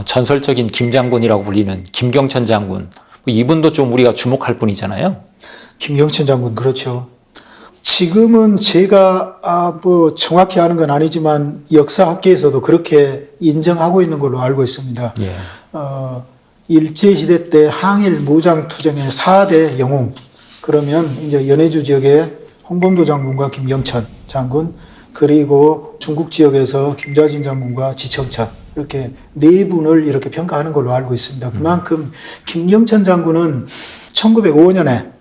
전설적인 김장군이라고 불리는 김경천 장군. 이분도 좀 우리가 주목할 분이잖아요. 김경천 장군, 그렇죠. 지금은 제가 뭐 정확히 아는 건 아니지만 역사학계에서도 그렇게 인정하고 있는 걸로 알고 있습니다. 예. 일제시대 때 항일 무장투쟁의 4대 영웅, 그러면 이제 연해주 지역의 홍범도 장군과 김경천 장군, 그리고 중국 지역에서 김좌진 장군과 지청천, 이렇게 네 분을 이렇게 평가하는 걸로 알고 있습니다. 그만큼 김경천 장군은 1905년에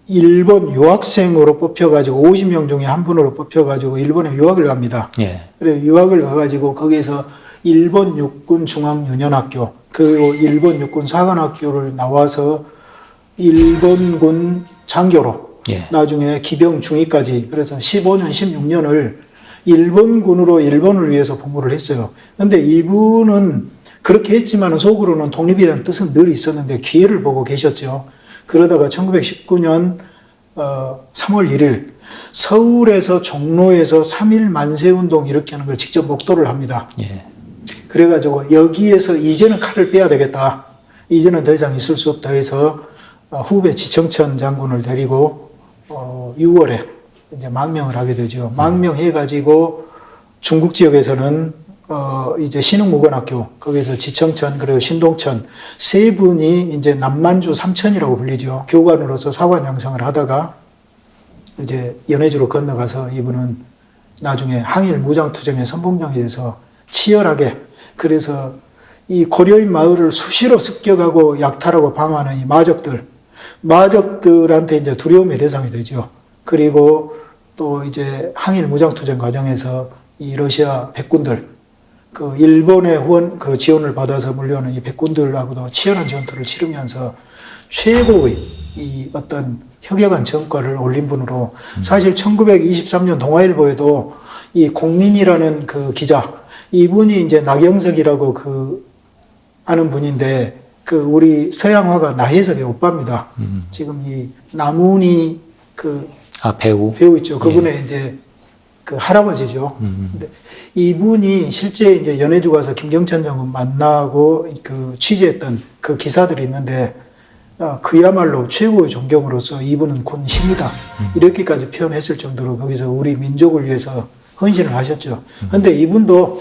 일본 유학생으로 뽑혀가지고 50명 중에 한 분으로 뽑혀가지고 일본에 유학을 갑니다. 예. 그래 유학을 가가지고 거기에서 일본 육군 중앙연연학교, 그리고 일본 육군 사관학교를 나와서 일본군 장교로 예. 나중에 기병 중위까지, 그래서 15년, 16년을 일본군으로 일본을 위해서 복무를 했어요. 그런데 이분은 그렇게 했지만 속으로는 독립이라는 뜻은 늘 있었는데 기회를 보고 계셨죠. 그러다가 1919년 3월 1일 서울에서 종로에서 3.1 만세운동 일으키는 걸 직접 목도를 합니다. 예. 그래가지고 여기에서 이제는 칼을 빼야 되겠다, 이제는 더 이상 있을 수 없다 해서 후배 지청천 장군을 데리고 6월에 이제 망명을 하게 되죠. 망명해가지고 중국 지역에서는 이제 신흥무관학교, 거기서 지청천 그리고 신동천 세 분이 이제 남만주 삼천이라고 불리죠. 교관으로서 사관 양성을 하다가 이제 연해주로 건너가서 이분은 나중에 항일 무장투쟁의 선봉장이 돼서 치열하게, 그래서 이 고려인 마을을 수시로 습격하고 약탈하고 방어하는 이 마적들한테 이제 두려움의 대상이 되죠. 그리고 또 이제 항일 무장투쟁 과정에서 이 러시아 백군들, 그 일본의 지원을 받아서 물려오는 이 백군들하고도 치열한 전투를 치르면서 최고의 이 어떤 혁혁한 성과를 올린 분으로, 사실 1923년 동아일보에도 이 공민이라는 그 기자, 이분이 이제 나경석이라고 아는 분인데, 우리 서양화가 나혜석의 오빠입니다. 지금 이 나문희 배우 있죠. 그분의 예. 이제 할아버지죠. 근데 이분이 실제 이제 연해주 가서 김경천 장군 만나고 취재했던 그 기사들이 있는데, 그야말로 최고의 존경으로서 이분은 군 신이다, 이렇게까지 표현했을 정도로 거기서 우리 민족을 위해서 헌신을 하셨죠. 그런데 이분도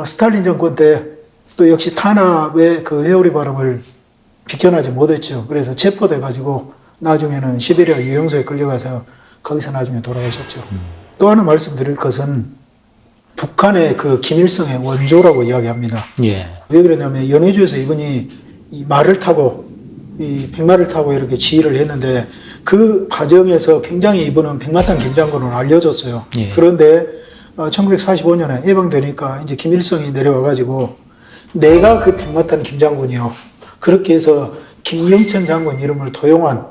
스탈린 정권 때 또 역시 탄압의 회오리 바람을 비켜나지 못했죠. 그래서 체포돼가지고 나중에는 시베리아 유영소에 끌려가서 거기서 나중에 돌아가셨죠. 또 하나 말씀드릴 것은 북한의 김일성의 원조라고 이야기합니다. 예. 왜 그러냐면 연해주에서 이분이 이 말을 타고, 이 백마를 타고 이렇게 지휘를 했는데 그 과정에서 굉장히 이분은 백마탄 김장군으로 알려졌어요. 예. 그런데 1945년에 해방되니까 이제 김일성이 내려와가지고 내가 그 백마탄 김장군이요, 그렇게 해서 김경천 장군 이름을 도용한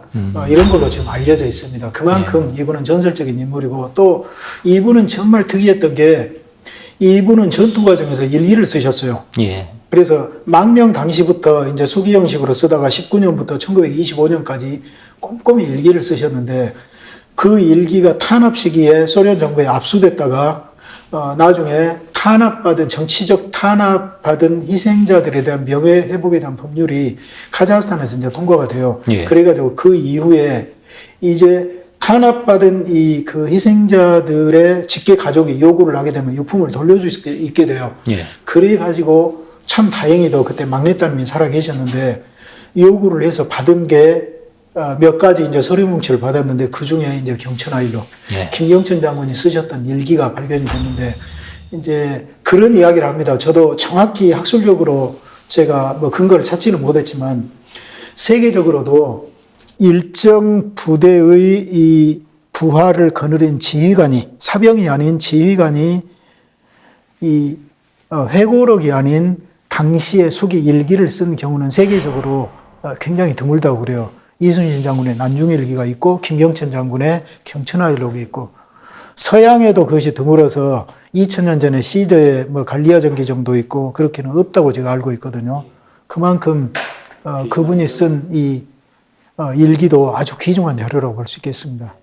이런 걸로 지금 알려져 있습니다. 그만큼 이분은 전설적인 인물이고, 또 이분은 정말 특이했던 게 이분은 전투 과정에서 일기를 쓰셨어요. 예. 그래서 망명 당시부터 이제 수기 형식으로 쓰다가 19년부터 1925년까지 꼼꼼히 일기를 쓰셨는데, 그 일기가 탄압 시기에 소련 정부에 압수됐다가 나중에 정치적 탄압받은 희생자들에 대한 명예 회복에 대한 법률이 카자흐스탄에서 이제 통과가 돼요. 예. 그래가지고 그 이후에 이제 탄압받은 희생자들의 직계 가족이 요구를 하게 되면 유품을 돌려줄 수 있게 돼요. 예. 그래가지고 참 다행히도 그때 막내딸님이 살아 계셨는데 요구를 해서 받은 게 몇 가지 이제 서류 뭉치를 받았는데, 그 중에 이제 경천아일로 예. 김경천 장군이 쓰셨던 일기가 발견이 됐는데, 이제 그런 이야기를 합니다. 저도 정확히 학술적으로 제가 근거를 찾지는 못했지만, 세계적으로도 일정 부대의 이 부하를 거느린 지휘관이, 사병이 아닌 지휘관이 이 회고록이 아닌 당시의 수기 일기를 쓴 경우는 세계적으로 굉장히 드물다고 그래요. 이순신 장군의 난중일기가 있고, 김경천 장군의 경천아일록이 있고, 서양에도 그것이 드물어서 2000년 전에 시저의 갈리아 전기 정도 있고, 그렇게는 없다고 제가 알고 있거든요. 그만큼 그분이 쓴 이 일기도 아주 귀중한 자료라고 볼 수 있겠습니다.